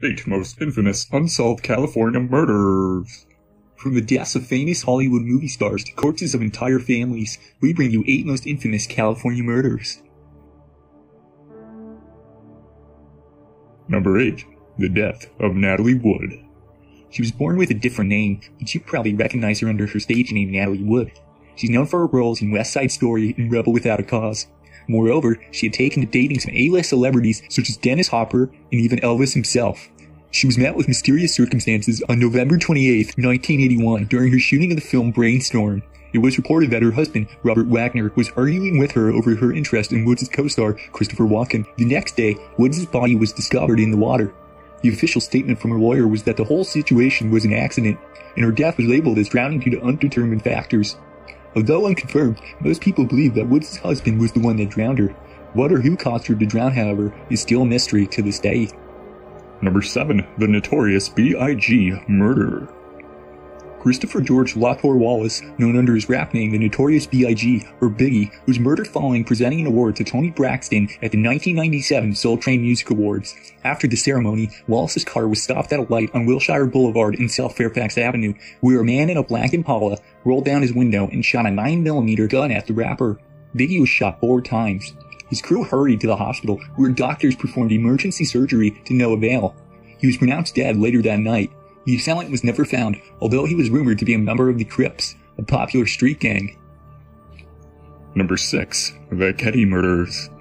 8 most infamous unsolved California murders. From the deaths of famous Hollywood movie stars to corpses of entire families, we bring you 8 most infamous California murders. Number 8. The death of Natalie Wood. She was born with a different name, but you probably recognize her under her stage name Natalie Wood. She's known for her roles in West Side Story and Rebel Without a Cause. Moreover, she had taken to dating some A-list celebrities such as Dennis Hopper and even Elvis himself. She was met with mysterious circumstances on November 28, 1981, during her shooting of the film Brainstorm. It was reported that her husband, Robert Wagner, was arguing with her over her interest in Woods' co-star, Christopher Walken. The next day, Woods' body was discovered in the water. The official statement from her lawyer was that the whole situation was an accident, and her death was labeled as drowning due to undetermined factors. Although unconfirmed, most people believe that Woods' husband was the one that drowned her. What or who caused her to drown, however, is still a mystery to this day. Number 7. The notorious B.I.G. murder. Christopher George Lapore Wallace, known under his rap name the Notorious B.I.G. or Biggie, was murdered following presenting an award to Toni Braxton at the 1997 Soul Train Music Awards. After the ceremony, Wallace's car was stopped at a light on Wilshire Boulevard in South Fairfax Avenue, where a man in a black Impala rolled down his window and shot a 9mm gun at the rapper. Biggie was shot 4 times. His crew hurried to the hospital, where doctors performed emergency surgery to no avail. He was pronounced dead later that night. The assailant was never found, although he was rumored to be a member of the Crips, a popular street gang. Number 6. The Ketty murders.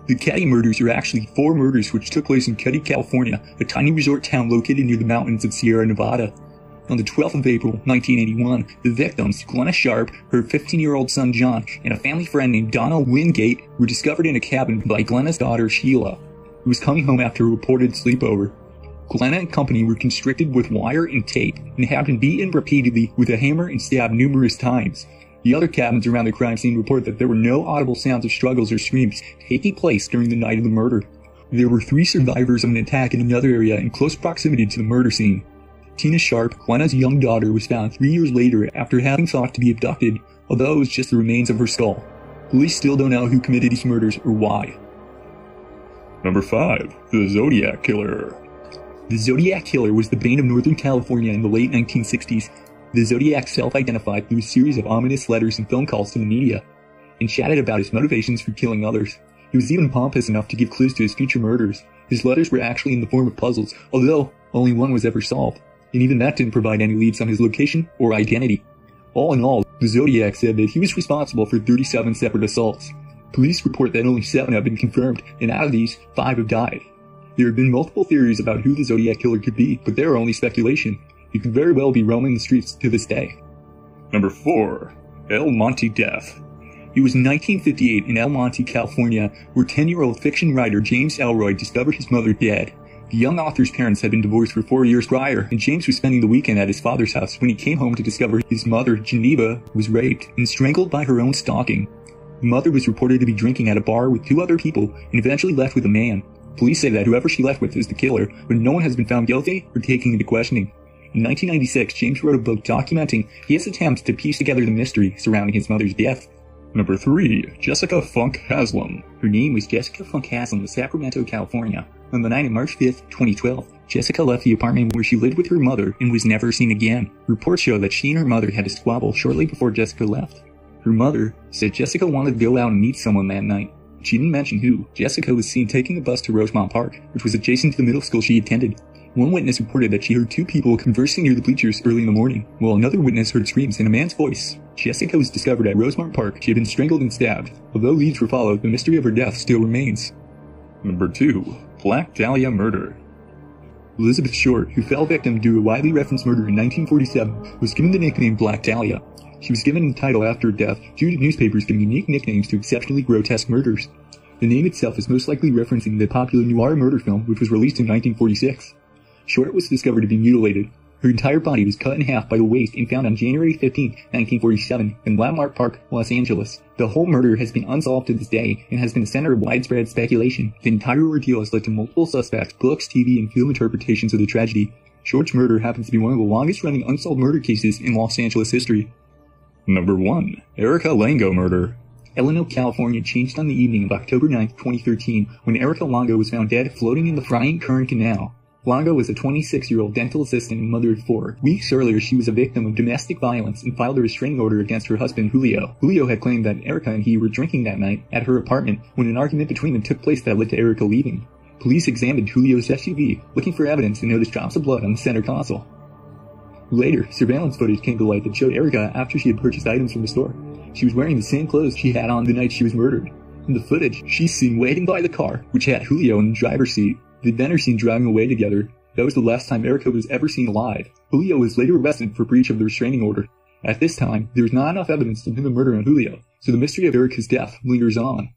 The Ketty murders are actually 4 murders which took place in Ketty, California, a tiny resort town located near the mountains of Sierra Nevada. On the 12th of April, 1981, the victims, Glenna Sharp, her 15-year-old son John, and a family friend named Donna Wingate, were discovered in a cabin by Glenna's daughter Sheila, who was coming home after a reported sleepover. Glenna and company were constricted with wire and tape and had been beaten repeatedly with a hammer and stabbed numerous times. The other cabins around the crime scene report that there were no audible sounds of struggles or screams taking place during the night of the murder. There were 3 survivors of an attack in another area in close proximity to the murder scene. Tina Sharp, Glenna's young daughter, was found 3 years later after having thought to be abducted, although it was just the remains of her skull. Police still don't know who committed these murders or why. Number 5. The Zodiac Killer. The Zodiac Killer was the bane of Northern California in the late 1960s. The Zodiac self-identified through a series of ominous letters and phone calls to the media, and chatted about his motivations for killing others. He was even pompous enough to give clues to his future murders. His letters were actually in the form of puzzles, although only one was ever solved, and even that didn't provide any leads on his location or identity. All in all, the Zodiac said that he was responsible for 37 separate assaults. Police report that only 7 have been confirmed, and out of these, 5 have died. There have been multiple theories about who the Zodiac Killer could be, but they are only speculation. He could very well be roaming the streets to this day. Number 4. El Monte Death. It was in 1958 in El Monte, California, where 10-year-old fiction writer James Elroy discovered his mother dead. The young author's parents had been divorced for 4 years prior, and James was spending the weekend at his father's house when he came home to discover his mother, Geneva, was raped and strangled by her own stocking. The mother was reported to be drinking at a bar with 2 other people and eventually left with a man. Police say that whoever she left with is the killer, but no one has been found guilty or taken into questioning. In 1996, James wrote a book documenting his attempts to piece together the mystery surrounding his mother's death. Number 3. Jessica Funk Haslam. Her name was Jessica Funk Haslam of Sacramento, California. On the night of March 5, 2012, Jessica left the apartment where she lived with her mother and was never seen again. Reports show that she and her mother had a squabble shortly before Jessica left. Her mother said Jessica wanted to go out and meet someone that night. She didn't mention who. Jessica was seen taking a bus to Rosemont Park, which was adjacent to the middle school she attended. One witness reported that she heard 2 people conversing near the bleachers early in the morning, while another witness heard screams and a man's voice. Jessica was discovered at Rosemont Park. She had been strangled and stabbed. Although leads were followed, the mystery of her death still remains. Number 2. Black Dahlia Murder. Elizabeth Short, who fell victim to a widely referenced murder in 1947, was given the nickname Black Dahlia. She was given the title after her death due to newspapers giving unique nicknames to exceptionally grotesque murders. The name itself is most likely referencing the popular noir murder film, which was released in 1946. Short was discovered to be mutilated. Her entire body was cut in half by the waist and found on January 15, 1947, in Landmark Park, Los Angeles. The whole murder has been unsolved to this day and has been the center of widespread speculation. The entire ordeal has led to multiple suspects, books, TV, and film interpretations of the tragedy. Short's murder happens to be one of the longest-running unsolved murder cases in Los Angeles history. Number 1. Erica Lango Murder. Elano, California changed on the evening of October 9, 2013, when Erica Longo was found dead floating in the Frying Current Canal. Blanca was a 26-year-old dental assistant and mother of 4. Weeks earlier, she was a victim of domestic violence and filed a restraining order against her husband, Julio. Julio had claimed that Erica and he were drinking that night at her apartment when an argument between them took place that led to Erica leaving. Police examined Julio's SUV, looking for evidence and noticed drops of blood on the center console. Later, surveillance footage came to light that showed Erica after she had purchased items from the store. She was wearing the same clothes she had on the night she was murdered. In the footage, she's seen waiting by the car, which had Julio in the driver's seat. They then are seen driving away together. That was the last time Erica was ever seen alive. Julio was later arrested for breach of the restraining order. At this time, there was not enough evidence to pin the murder on Julio, so the mystery of Erica's death lingers on.